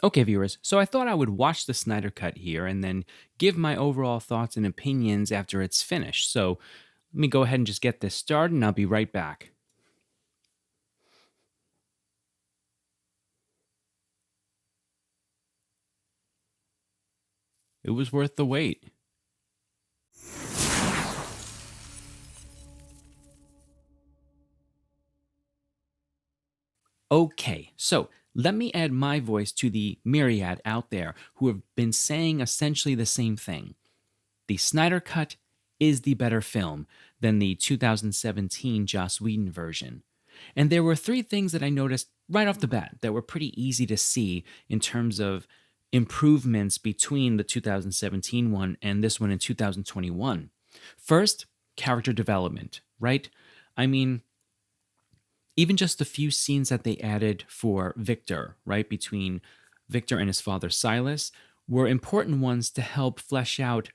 Okay, viewers, so I thought I would watch the Snyder Cut here and then give my overall thoughts and opinions after it's finished. So let me go ahead and just get this started and I'll be right back. It was worth the wait. Okay, so let me add my voice to the myriad out there who have been saying essentially the same thing. The Snyder Cut is the better film than the 2017 Joss Whedon version. And there were three things that I noticed right off the bat that were pretty easy to see in terms of improvements between the 2017 one and this one in 2021. First, character development, right? I mean, even just the few scenes that they added for Victor, right, between Victor and his father Silas, were important ones to help flesh out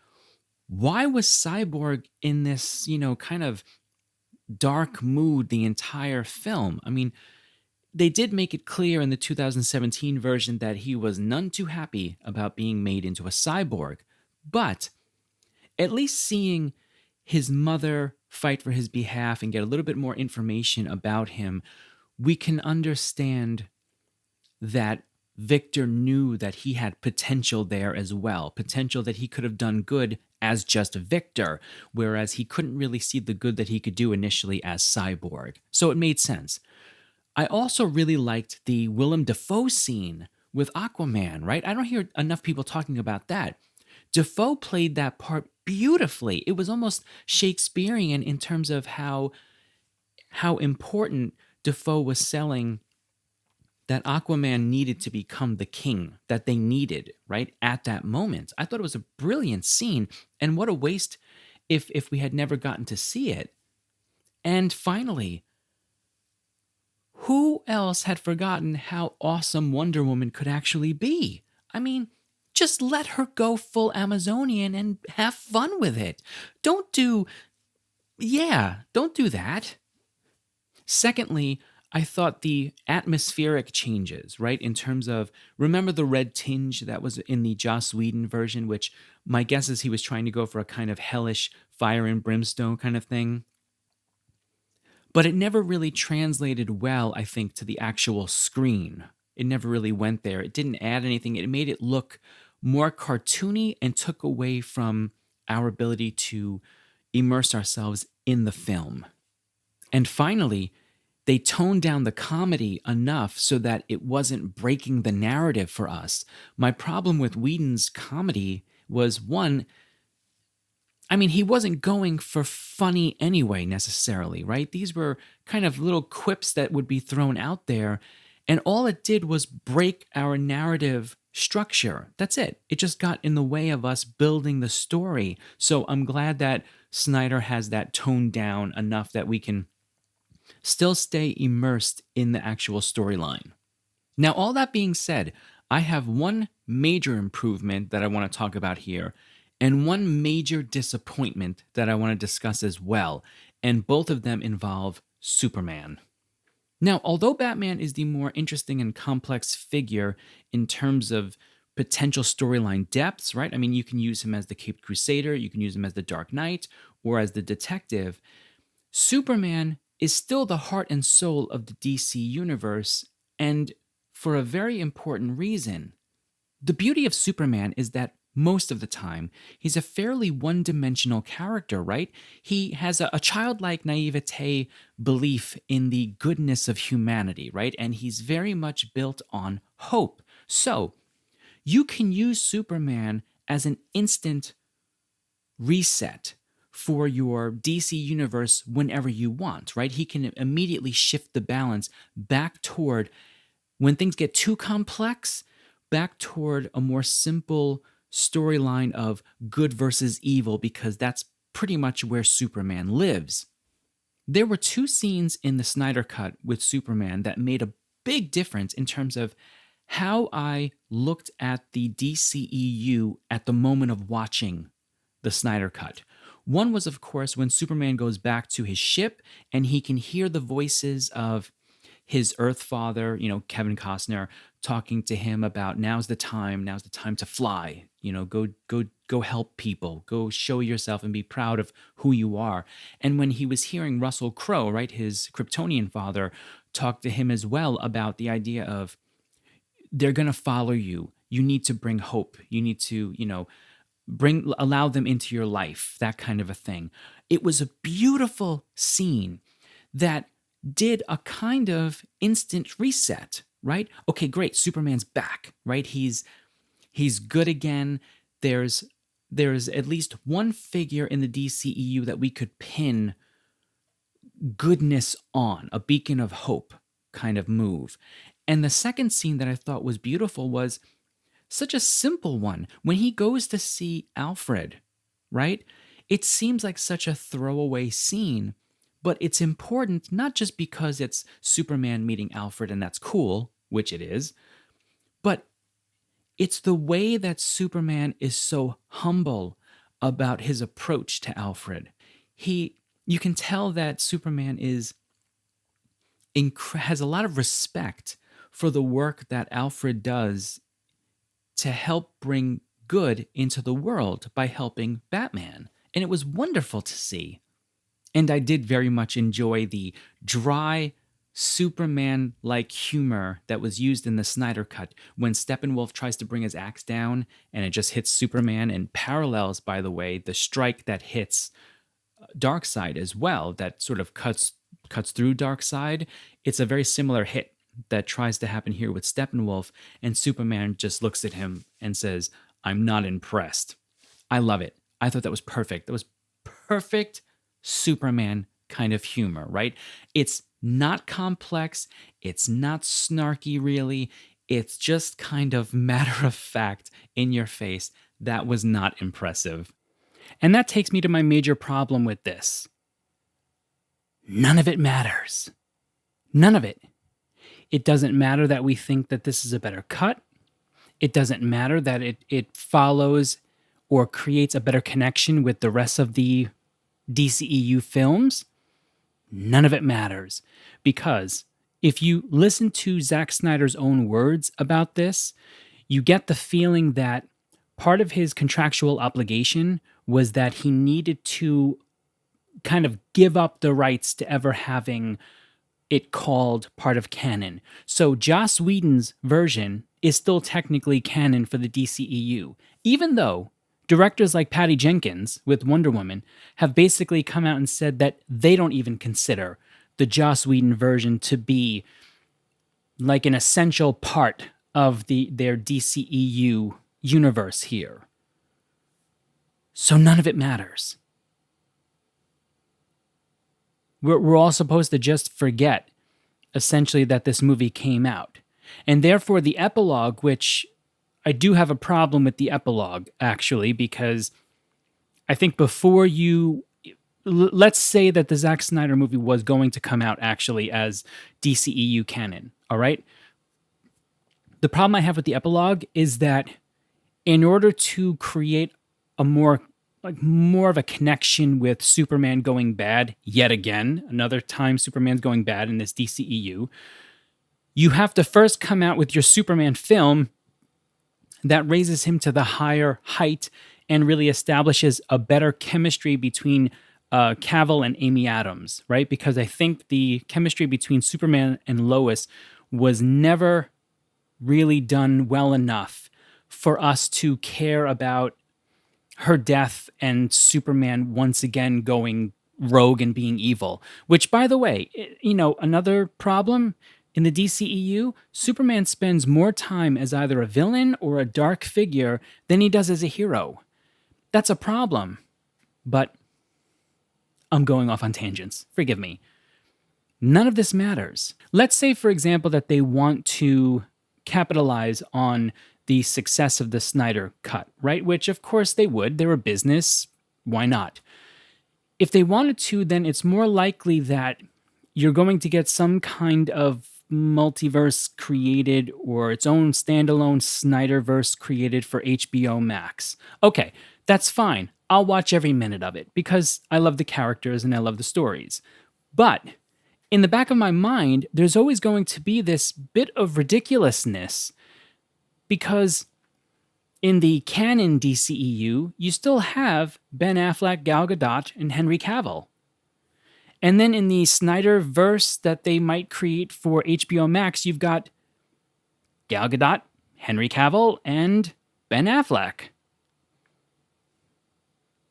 why was Cyborg in this, kind of dark mood the entire film. I mean, they did make it clear in the 2017 version that he was none too happy about being made into a cyborg, but at least seeing his mother fight for his behalf and get a little bit more information about him, we can understand that Victor knew that he had potential there as well, potential that he could have done good as just Victor, whereas he couldn't really see the good that he could do initially as Cyborg. So it made sense. I also really liked the Willem Dafoe scene with Aquaman, right? I don't hear enough people talking about that. Dafoe played that part beautifully. It was almost Shakespearean in terms of how important Dafoe was selling that Aquaman needed to become the king that they needed, right, at that moment. I thought it was a brilliant scene, and what a waste if we had never gotten to see it. And finally, who else had forgotten how awesome Wonder Woman could actually be? I mean, just let her go full Amazonian and have fun with it. Don't do that. Secondly, I thought the atmospheric changes, right, in terms of, remember the red tinge that was in the Joss Whedon version, which my guess is he was trying to go for a kind of hellish fire and brimstone kind of thing. But it never really translated well, I think, to the actual screen. It never really went there. It didn't add anything. It made it look more cartoony and took away from our ability to immerse ourselves in the film. And finally, they toned down the comedy enough so that it wasn't breaking the narrative for us. My problem with Whedon's comedy was, one, I mean, he wasn't going for funny anyway, necessarily, right? These were kind of little quips that would be thrown out there, and all it did was break our narrative structure. That's it. It just got in the way of us building the story. So I'm glad that Snyder has that toned down enough that we can still stay immersed in the actual storyline. Now, all that being said, I have one major improvement that I want to talk about here, and one major disappointment that I want to discuss as well, and both of them involve Superman. Now, although Batman is the more interesting and complex figure in terms of potential storyline depths, right? I mean, you can use him as the Caped Crusader, you can use him as the Dark Knight, or as the detective. Superman is still the heart and soul of the DC universe, and for a very important reason. The beauty of Superman is that most of the time, he's a fairly one-dimensional character, right? He has a childlike naivete belief in the goodness of humanity, right? And he's very much built on hope. So, you can use Superman as an instant reset for your DC universe whenever you want, right? He can immediately shift the balance back toward, when things get too complex, back toward a more simple storyline of good versus evil, because that's pretty much where Superman lives. There were two scenes in the Snyder Cut with Superman that made a big difference in terms of how I looked at the DCEU at the moment of watching the Snyder Cut. One was, of course, when Superman goes back to his ship and he can hear the voices of his Earth father, Kevin Costner, talking to him about now's the time to fly, go help people, go show yourself and be proud of who you are. And when he was hearing Russell Crowe, right, his Kryptonian father, talk to him as well about the idea of they're going to follow you. You need to bring hope. You need to, allow them into your life, that kind of a thing. It was a beautiful scene that did a kind of instant reset, right? Okay, great. Superman's back, right? He's good again. There's at least one figure in the DCEU that we could pin goodness on, a beacon of hope kind of move. And the second scene that I thought was beautiful was such a simple one. When he goes to see Alfred, right? It seems like such a throwaway scene, but it's important not just because it's Superman meeting Alfred and that's cool, which it is, but it's the way that Superman is so humble about his approach to Alfred. You can tell that Superman has a lot of respect for the work that Alfred does to help bring good into the world by helping Batman. And it was wonderful to see. And I did very much enjoy the dry, Superman-like humor that was used in the Snyder Cut when Steppenwolf tries to bring his axe down and it just hits Superman and parallels, by the way, the strike that hits Darkseid as well, that sort of cuts through Darkseid. It's a very similar hit that tries to happen here with Steppenwolf, and Superman just looks at him and says, "I'm not impressed." I love it. I thought that was perfect. That was perfect Superman kind of humor, right? It's not complex. It's not snarky, really. It's just kind of matter of fact, in your face. That was not impressive. And that takes me to my major problem with this. None of it matters. None of it. It doesn't matter that we think that this is a better cut. It doesn't matter that it follows or creates a better connection with the rest of the DCEU films. None of it matters. Because if you listen to Zack Snyder's own words about this, you get the feeling that part of his contractual obligation was that he needed to kind of give up the rights to ever having it called part of canon. So Joss Whedon's version is still technically canon for the DCEU, even though directors like Patty Jenkins with Wonder Woman have basically come out and said that they don't even consider the Joss Whedon version to be like an essential part of their DCEU universe here. So none of it matters. We're all supposed to just forget, essentially, that this movie came out. And therefore, the epilogue, which I do have a problem with the epilogue, actually, because I think before let's say that the Zack Snyder movie was going to come out, actually, as DCEU canon, all right? The problem I have with the epilogue is that in order to create a more of a connection with Superman going bad yet again, another time Superman's going bad in this DCEU, you have to first come out with your Superman film that raises him to the higher height and really establishes a better chemistry between Cavill and Amy Adams, right? Because I think the chemistry between Superman and Lois was never really done well enough for us to care about her death and Superman once again going rogue and being evil. Which, by the way, another problem in the DCEU, Superman spends more time as either a villain or a dark figure than he does as a hero. That's a problem. But I'm going off on tangents. Forgive me. None of this matters. Let's say, for example, that they want to capitalize on the success of the Snyder Cut, right? Which, of course, they would. They're a business. Why not? If they wanted to, then it's more likely that you're going to get some kind of multiverse created or its own standalone Snyderverse created for HBO Max. Okay, that's fine. I'll watch every minute of it because I love the characters and I love the stories. But in the back of my mind, there's always going to be this bit of ridiculousness because in the canon DCEU, you still have Ben Affleck, Gal Gadot, and Henry Cavill. And then in the Snyder verse that they might create for HBO Max, you've got Gal Gadot, Henry Cavill, and Ben Affleck.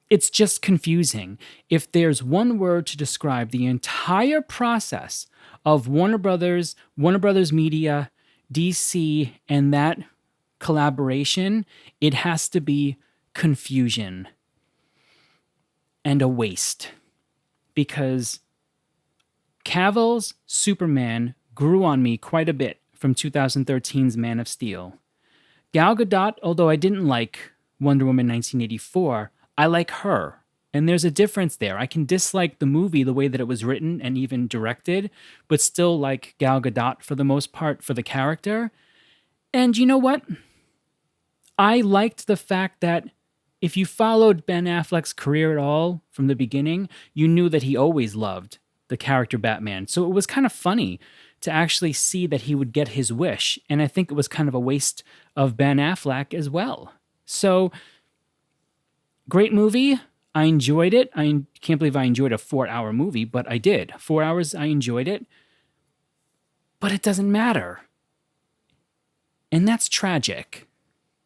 It's just confusing. If there's one word to describe the entire process of Warner Brothers Media, DC, and that collaboration, it has to be confusion and a waste. Because Cavill's Superman grew on me quite a bit from 2013's Man of Steel. Gal Gadot, although I didn't like Wonder Woman 1984, I like her. And there's a difference there. I can dislike the movie the way that it was written and even directed, but still like Gal Gadot for the most part for the character. And you know what? I liked the fact that if you followed Ben Affleck's career at all from the beginning, you knew that he always loved the character Batman. So it was kind of funny to actually see that he would get his wish. And I think it was kind of a waste of Ben Affleck as well. So, great movie. I enjoyed it. I can't believe I enjoyed a 4-hour movie, but I did. 4 hours, I enjoyed it. But it doesn't matter. And that's tragic.